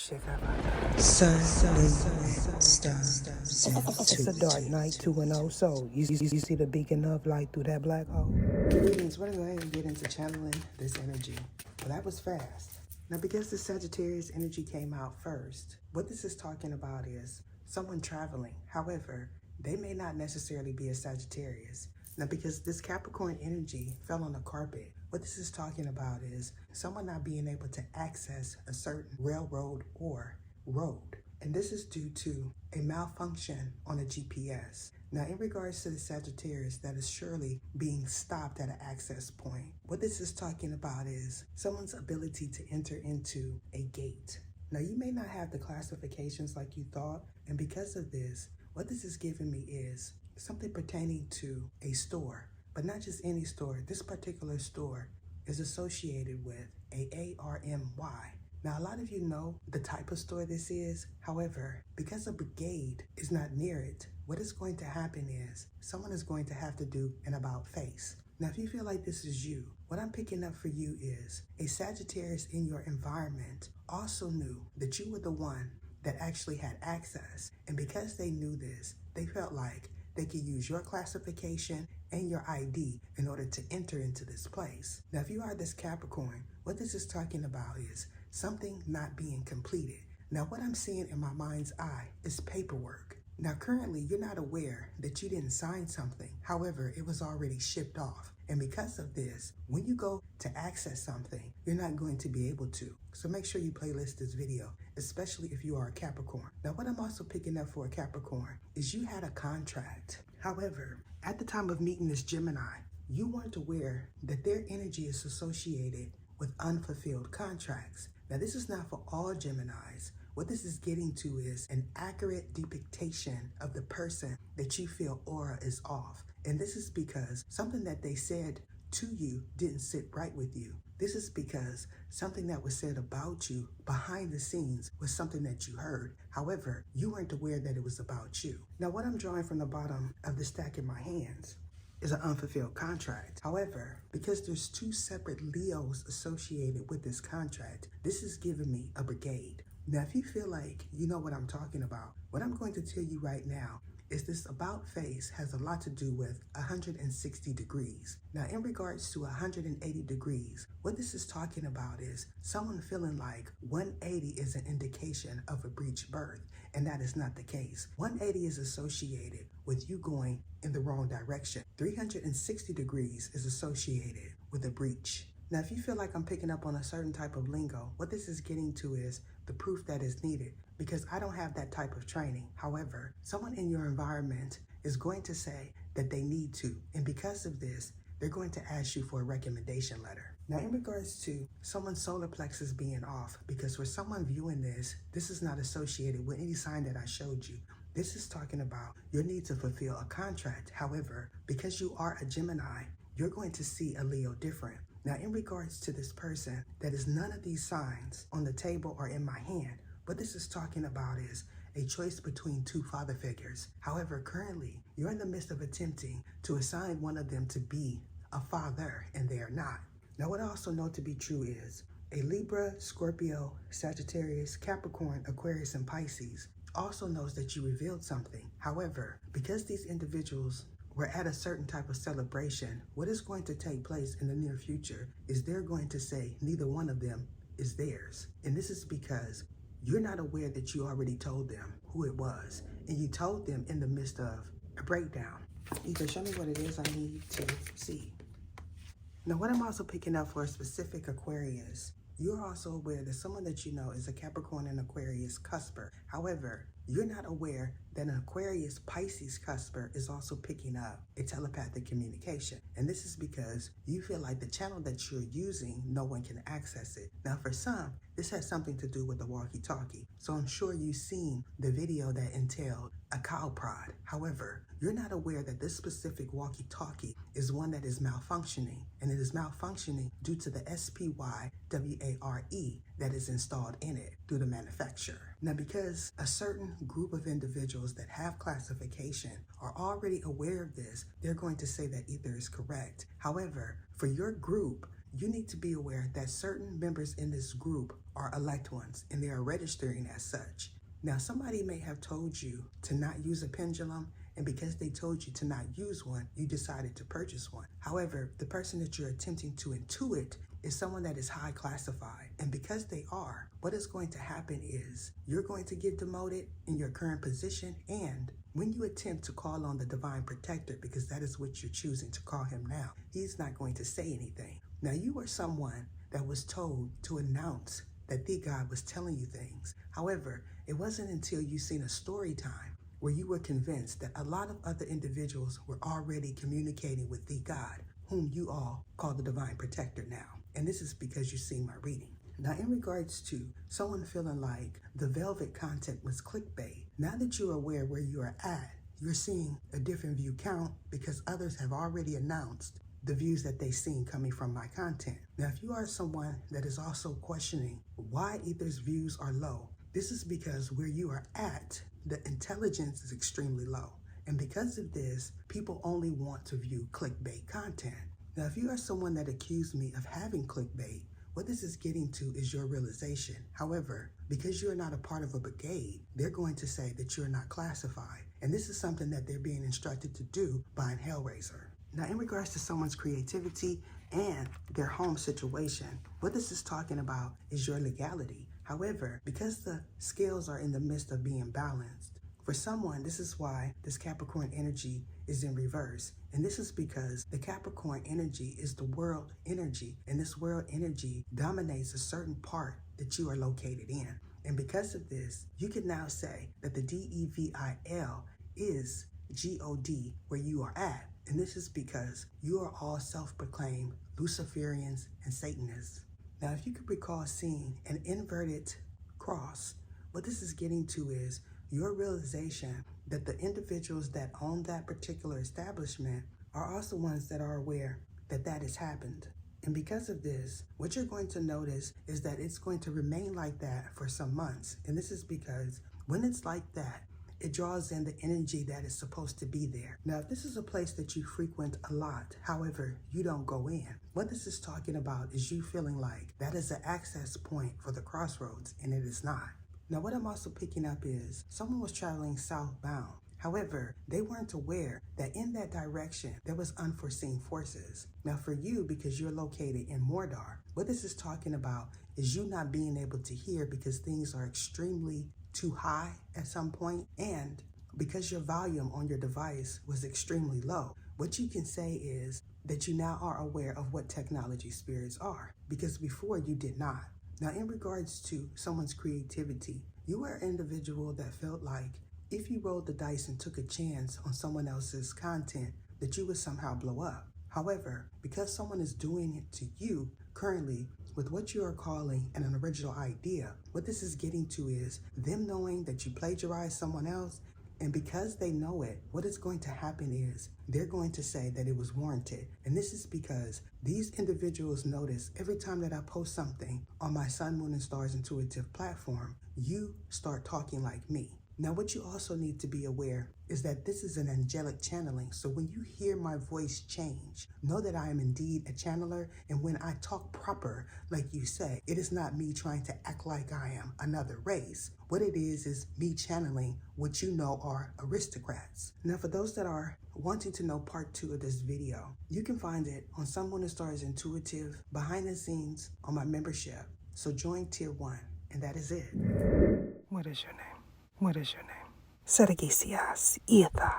Sun, moon, stars, It's a dark night, 2-0. So, you see the beacon of light through that black hole? Greetings. We're going to go ahead and get into channeling this energy. Well, that was fast. Now, because the Sagittarius energy came out first, what this is talking about is someone traveling. However, they may not necessarily be a Sagittarius. Now, because this Capricorn energy fell on the carpet, what this is talking about is someone not being able to access a certain railroad or road. And this is due to a malfunction on a GPS. Now, in regards to the Sagittarius that is surely being stopped at an access point, what this is talking about is someone's ability to enter into a gate. Now, you may not have the classifications like you thought, and because of this, what this is giving me is something pertaining to a store, but not just any store. This particular store is associated with a ARMY. Now, a lot of you know the type of store this is. However, because a brigade is not near it, what is going to happen is someone is going to have to do an about face. Now, if you feel like this is you, what I'm picking up for you is a Sagittarius in your environment also knew that you were the one that actually had access. And because they knew this, they felt like they could use your classification and your ID in order to enter into this place. Now, if you are this Capricorn, what this is talking about is something not being completed. Now, what I'm seeing in my mind's eye is paperwork. Now, currently, you're not aware that you didn't sign something. However, it was already shipped off. And because of this, when you go to access something, you're not going to be able to. So make sure you playlist this video, especially if you are a Capricorn. Now, what I'm also picking up for a Capricorn is you had a contract. However, at the time of meeting this Gemini, you weren't aware that their energy is associated with unfulfilled contracts. Now, this is not for all Geminis. What this is getting to is an accurate depiction of the person that you feel aura is off. And this is because something that they said to you didn't sit right with you. This is because something that was said about you behind the scenes was something that you heard. However, you weren't aware that it was about you. Now, what I'm drawing from the bottom of the stack in my hands is an unfulfilled contract. However, because there's two separate Leos associated with this contract, this is giving me a brigade. Now, if you feel like you know what I'm talking about, what I'm going to tell you right now is this about face has a lot to do with 160 degrees. Now, in regards to 180 degrees, what this is talking about is someone feeling like 180 is an indication of a breech birth, and that is not the case. 180 is associated with you going in the wrong direction. 360 degrees is associated with a breach. Now, if you feel like I'm picking up on a certain type of lingo, what this is getting to is the proof that is needed, because I don't have that type of training. However, someone in your environment is going to say that they need to, and because of this, they're going to ask you for a recommendation letter. Now, in regards to someone's solar plexus being off, because for someone viewing this, this is not associated with any sign that I showed you. This is talking about your need to fulfill a contract. However, because you are a Gemini, you're going to see a Leo different. Now, in regards to this person, that is none of these signs on the table or in my hand. What this is talking about is a choice between two father figures. However, currently, you're in the midst of attempting to assign one of them to be a father, and they are not. Now, what I also know to be true is a Libra, Scorpio, Sagittarius, Capricorn, Aquarius, and Pisces also knows that you revealed something. However, because these individuals we're at a certain type of celebration, what is going to take place in the near future is they're going to say neither one of them is theirs. And this is because you're not aware that you already told them who it was. And you told them in the midst of a breakdown. You can show me what it is I need to see. Now, what I'm also picking up for a specific Aquarius, you're also aware that someone that you know is a Capricorn and Aquarius cusper. However, you're not aware that an Aquarius Pisces cusper is also picking up a telepathic communication. And this is because you feel like the channel that you're using, no one can access it. Now, for some, this has something to do with the walkie-talkie. So I'm sure you've seen the video that entailed a cow prod. However, you're not aware that this specific walkie-talkie is one that is malfunctioning, and it is malfunctioning due to the SPYWARE that is installed in it through the manufacturer. Now, because a certain group of individuals that have classification are already aware of this, they're going to say that either is correct. However, for your group, you need to be aware that certain members in this group are elect ones, and they are registering as such. Now, somebody may have told you to not use a pendulum, and because they told you to not use one, you decided to purchase one. However, the person that you're attempting to intuit is someone that is high classified. And because they are, what is going to happen is you're going to get demoted in your current position. And when you attempt to call on the divine protector, because that is what you're choosing to call him now, he's not going to say anything. Now, you are someone that was told to announce that the God was telling you things. However, it wasn't until you seen a story time where you were convinced that a lot of other individuals were already communicating with the God, whom you all call the divine protector now. And this is because you've seen my reading. Now, in regards to someone feeling like the velvet content was clickbait, now that you're aware where you are at, you're seeing a different view count because others have already announced the views that they've seen coming from my content. Now, if you are someone that is also questioning why Ether's views are low, this is because where you are at, the intelligence is extremely low. And because of this, people only want to view clickbait content. Now, if you are someone that accused me of having clickbait, what this is getting to is your realization. However, because you're not a part of a brigade, they're going to say that you're not classified. And this is something that they're being instructed to do by an Hellraiser. Now, in regards to someone's creativity and their home situation, what this is talking about is your legality. However, because the scales are in the midst of being balanced, for someone, this is why this Capricorn energy is in reverse. And this is because the Capricorn energy is the world energy, and this world energy dominates a certain part that you are located in. And because of this, you can now say that the DEVIL is God where you are at. And this is because you are all self-proclaimed Luciferians and Satanists. Now, if you could recall seeing an inverted cross, what this is getting to is your realization that the individuals that own that particular establishment are also ones that are aware that that has happened. And because of this, what you're going to notice is that it's going to remain like that for some months. And this is because when it's like that, it draws in the energy that is supposed to be there. Now, if this is a place that you frequent a lot, however, you don't go in, what this is talking about is you feeling like that is an access point for the crossroads, and it is not. Now, what I'm also picking up is someone was traveling southbound. However, they weren't aware that in that direction, there was unforeseen forces. Now, for you, because you're located in Mordor, what this is talking about is you not being able to hear because things are extremely too high at some point, and because your volume on your device was extremely low, what you can say is that you now are aware of what technology spirits are, because before you did not. Now, in regards to someone's creativity, you were an individual that felt like if you rolled the dice and took a chance on someone else's content, that you would somehow blow up. However, because someone is doing it to you currently with what you are calling an original idea, what this is getting to is them knowing that you plagiarized someone else, and because they know it, what is going to happen is they're going to say that it was warranted. And this is because these individuals notice every time that I post something on my Sun, Moon, and Stars intuitive platform, you start talking like me. Now, what you also need to be aware is that this is an angelic channeling. So when you hear my voice change, know that I am indeed a channeler. And when I talk proper, like you say, it is not me trying to act like I am another race. What it is me channeling what you know are aristocrats. Now, for those that are wanting to know part 2 of this video, you can find it on Sun, Moon, and Stars Intuitive behind the scenes on my membership. So join Tier 1, and that is it. What is your name? What is your name? Sergisias Ether.